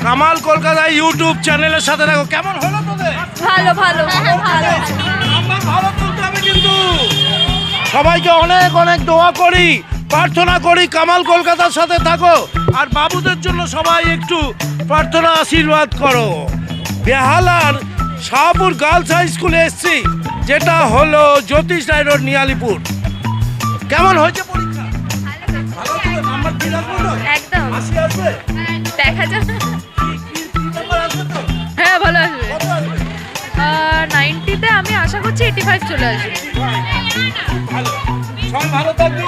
Kamal Kolkata YouTube চ্যানেলের সাথে দেখো। কেমন হলো তোদের? ভালো ভালো ভালো। নাম্বার ভালো তুলতে হবে কিন্তু। সবাইকে অনেক অনেক দোয়া করি, প্রার্থনা করি কামাল কলকাতার সাথে থাকো। আর বাবুদের জন্য সবাই একটু প্রার্থনা আশীর্বাদ করো। বেহালার শাহপুর গার্লস হাই স্কুলে এসছি, যেটা হলো জ্যোতিষ রায় রোড, নিয়ালিপুর। কেমন হয়েছে পরীক্ষা? ভালো তো? নাম্বার কি রাখবো তো? একদম 80 আসবে? দেখা যাক। কি নাম্বার আসবে তো? হ্যাঁ ভালো আসবে। কত আসবে? 90-তে আমি আশা করছি 85 চলে আসবে। ভালো, সবাই ভালো থাকবি,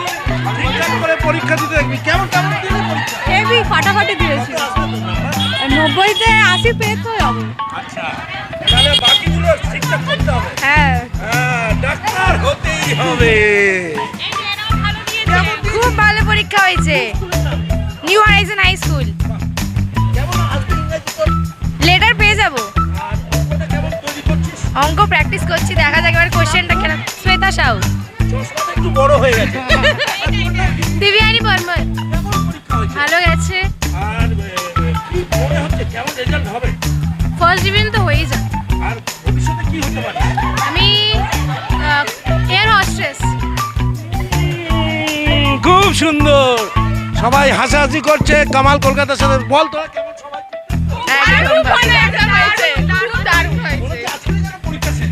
ঠিকঠাক করে পরীক্ষা দিতে থাকবি। কেমন কেমন দিলি পরীক্ষা? হেভি ফাটাফাটি দিয়েছি। কত আসবে তোর নাম্বার? 90-তে 80 পেয়ে তো যাবো। আচ্ছা, তাহলে বাকিগুলো ঠিকঠাক করতে হবে। হ্যাঁ হ্যাঁ, ডাক্তার হতেই হবে। খুব ভালো পরীক্ষা হয়েছে। New Horizon High School. কেমন আজকে ইংরেজি তোর? লেটার পেয়ে যাবো। আর অঙ্কটা কেমন তৈরি করছিস? অঙ্ক প্র্যাকটিস করছি, দেখা যাক এবার কোশ্চেনটা কেন। শ্বেতা সাউ। চশমাটা একটু বড় হয়ে গেছে। দিব্যানী বর্মন। কেমন পরীক্ষা হয়েছে? ভালো গেছে। আর কি মনে হচ্ছে কেমন রেজাল্ট হবে? ফার্স্ট ডিভিশন তো হয়েই যায়। আর ভবিষ্যতে কি হতে পারে? আমি এয়ার হোস্টেস। খুব সুন্দর, সবাই হাসাহাসি করছে কামাল কলকাতার সাথে। বল তোরা কেমন সবাই? খুব ভালো এক্সাম হয়েছে, খুব দারুণ হয়েছে। আজকে যেন পরীক্ষা শেষ।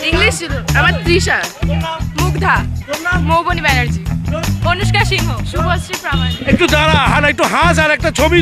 ইংলিশ ছিল আমার তৃষা, তোর নাম? মুগ্ধা, তোর নাম? মৌবনী ব্যানার্জি, তোর? অনুষ্কা সিংহ, শুভশ্রী প্রামাণিক। একটু দাঁড়া, আর একটু হাস, আর একটা ছবি